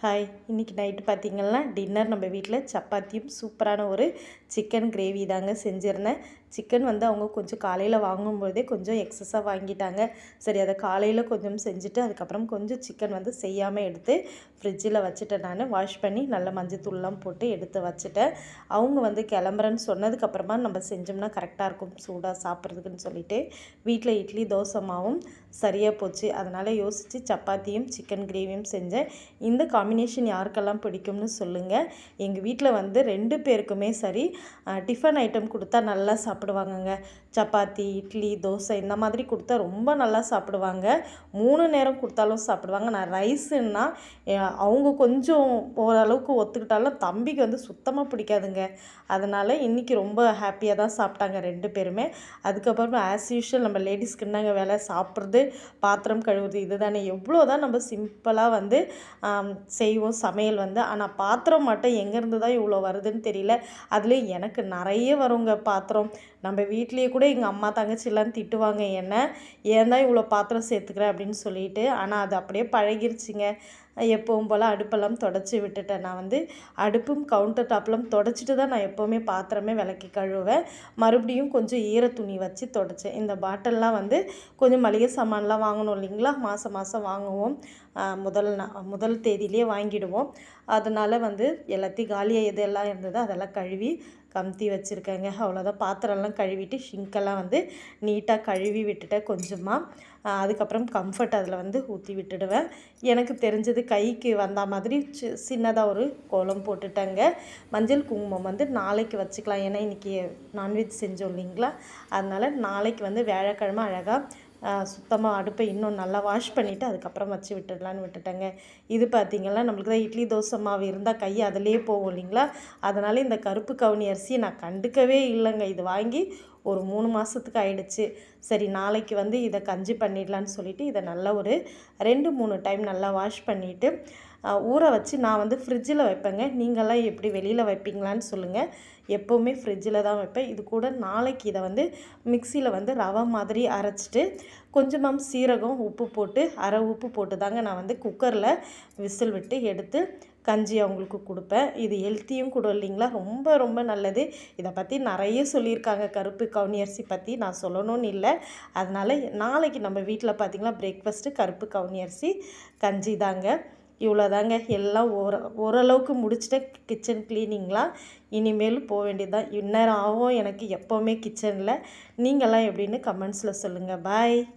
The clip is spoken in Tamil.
ஹாய், இன்றைக்கி நைட்டு பார்த்திங்கன்னா டின்னர் நம்ம வீட்டில் சப்பாத்தியும் சூப்பரான ஒரு சிக்கன் கிரேவி தாங்க செஞ்சுருந்தேன். சிக்கன் அவங்க கொஞ்சம் காலையில் வாங்கும்போதே கொஞ்சம் எக்ஸஸாக வாங்கிட்டாங்க. சரி, அதை காலையில் கொஞ்சம் செஞ்சுட்டு அதுக்கப்புறம் கொஞ்சம் சிக்கன் செய்யாமல் எடுத்து ஃப்ரிட்ஜில் வச்சுட்டேன். நான் வாஷ் பண்ணி நல்ல மஞ்சத்தூள்லாம் போட்டு எடுத்து வச்சுட்டேன். அவங்க கிளம்புறேன்னு சொன்னதுக்கப்புறமா நம்ம செஞ்சோம்னா கரெக்டாக இருக்கும் சூடாக சாப்பிட்றதுக்குன்னு சொல்லிட்டு வீட்டில் இட்லி தோசை மாவும் சரியாக போச்சு. அதனால் யோசித்து சப்பாத்தியும் சிக்கன் கிரேவியும் செஞ்சேன். இந்த காம்பினேஷன் யாருக்கெல்லாம் பிடிக்கும்னு சொல்லுங்கள். எங்கள் வீட்டில் 2 பேருக்குமே சரி டிஃபன் ஐட்டம் கொடுத்தா நல்லா சாப்பிடுவாங்கங்க. சப்பாத்தி, இட்லி, தோசை இந்த மாதிரி கொடுத்தா ரொம்ப நல்லா சாப்பிடுவாங்க. 3 நேரம் கொடுத்தாலும் சாப்பிடுவாங்க. நான் ரைஸுன்னா அவங்க கொஞ்சம் ஓரளவுக்கு ஒத்துக்கிட்டாலும் தம்பிக்கு சுத்தமாக பிடிக்காதுங்க. அதனால் இன்றைக்கி ரொம்ப ஹாப்பியாக தான் சாப்பிட்டாங்க 2 பேருமே. அதுக்கப்புறமா ஆஸ் யூஷுவல் நம்ம லேடிஸ்க்கு என்னங்க வேலை, சாப்பிட்றது, பாத்திரம் கழுவுறது, இது தானே. எவ்வளோ தான் நம்ம சிம்பிளாக செய்வோம் சமையல். ஆனால் பாத்திரம் மட்டும் எங்கேருந்து தான் இவ்வளோ வருதுன்னு தெரியல. அதுலேயும் எனக்கு நிறைய வருங்க பாத்திரம். நம்ம வீட்லேயே கூட எங்கள் அம்மா தங்கச்சிலாம் திட்டுவாங்க என்ன, ஏன் தான் இவ்வளோ பாத்திரம் சேர்த்துக்கிறேன் அப்படின்னு சொல்லிட்டு. ஆனால் அது அப்படியே பழகிருச்சுங்க. எப்பவும் போல் அடுப்பெல்லாம் தொடச்சி விட்டுட்டேன். நான் அடுப்பும் கவுண்டர் டாப்லாம் தொடச்சிட்டு தான் நான் எப்போவுமே பாத்திரமே விளக்கி கழுவேன். மறுபடியும் கொஞ்சம் ஈர துணி வச்சு தொடச்சேன். இந்த பாட்டில்லாம் கொஞ்சம் மளிகை சாமான்லாம் வாங்கணும் இல்லைங்களா, மாதம் மாதம் வாங்குவோம். முதல் தேதியிலே வாங்கிடுவோம். அதனால் எல்லாத்தையும் காலியாக எதெல்லாம் இருந்ததோ அதெல்லாம் கழுவி கமுத்தி வச்சுருக்கேங்க. அவ்வளோதான். பாத்திரம்லாம் கழுவிட்டு ஷிங்க்கெல்லாம் நீட்டாக கழுவி விட்டுட்டேன் கொஞ்சமாக. அதுக்கப்புறம் கம்ஃபர்ட் அதில் ஊற்றி விட்டுடுவேன். எனக்கு தெரிஞ்சது கைக்கு வந்த மாதிரி சின்னதாக ஒரு கோலம் போட்டுட்டேங்க. மஞ்சள் குங்குமம் நாளைக்கு வச்சுக்கலாம். ஏன்னா இன்றைக்கி நான்வெஜ் செஞ்சோம் இல்லைங்களா, அதனால் நாளைக்கு வியாழக்கிழமை அழகாக சுத்தமாக அடுப்பை இன்னும் நல்லா வாஷ் பண்ணிவிட்டு அதுக்கப்புறம் வச்சு விட்டுடலான்னு விட்டுட்டேங்க. இது பார்த்திங்கன்னா நம்மளுக்கு தான் இட்லி தோசை மாவு இருந்தால் கை அதிலே போகும் இல்லைங்களா, அதனால் இந்த கருப்பு கவுனி அரிசியை நான் கண்டுக்கவே இல்லைங்க. இது வாங்கி ஒரு 3 மாதத்துக்கு ஆயிடுச்சு. சரி, நாளைக்கு இதை கஞ்சி பண்ணிடலான்னு சொல்லிவிட்டு இதை நல்லா ஒரு 2-3 டைம் நல்லா வாஷ் பண்ணிவிட்டு ஊற வச்சு நான் ஃப்ரிட்ஜில் வைப்பேங்க. நீங்கள்லாம் எப்படி வெளியில் வைப்பீங்களான்னு சொல்லுங்கள். எப்போவுமே ஃப்ரிட்ஜில் தான் வைப்பேன். இது கூட நாளைக்கு இதை மிக்சியில் ரவை மாதிரி அரைச்சிட்டு கொஞ்சமாக சீரகம், உப்பு போட்டு அரை உப்பு போட்டு தாங்க நான் குக்கரில் விசில் விட்டு எடுத்து கஞ்சி அவங்களுக்கு கொடுப்பேன். இது ஹெல்த்தியும் கூட இல்லைங்களா, ரொம்ப ரொம்ப நல்லது. இதை பற்றி நிறைய சொல்லியிருக்காங்க கருப்பு கவுனி அரிசி பற்றி, நான் சொல்லணும்னு இல்லை. அதனால் நாளைக்கு நம்ம வீட்டில் பார்த்திங்கன்னா பிரேக்ஃபாஸ்ட்டு கருப்பு கவுனி அரிசி கஞ்சி தாங்க. இவ்வளோதாங்க. எல்லாம் ஓரளவுக்கு முடிச்சுட்டேன் கிச்சன் க்ளீனிங்லாம். இனிமேல் போக வேண்டியது தான். இந்நேரம் ஆகும் எனக்கு எப்போவுமே கிச்சனில். நீங்கள்லாம் எப்படின்னு கமெண்ட்ஸில் சொல்லுங்கள். பாய்.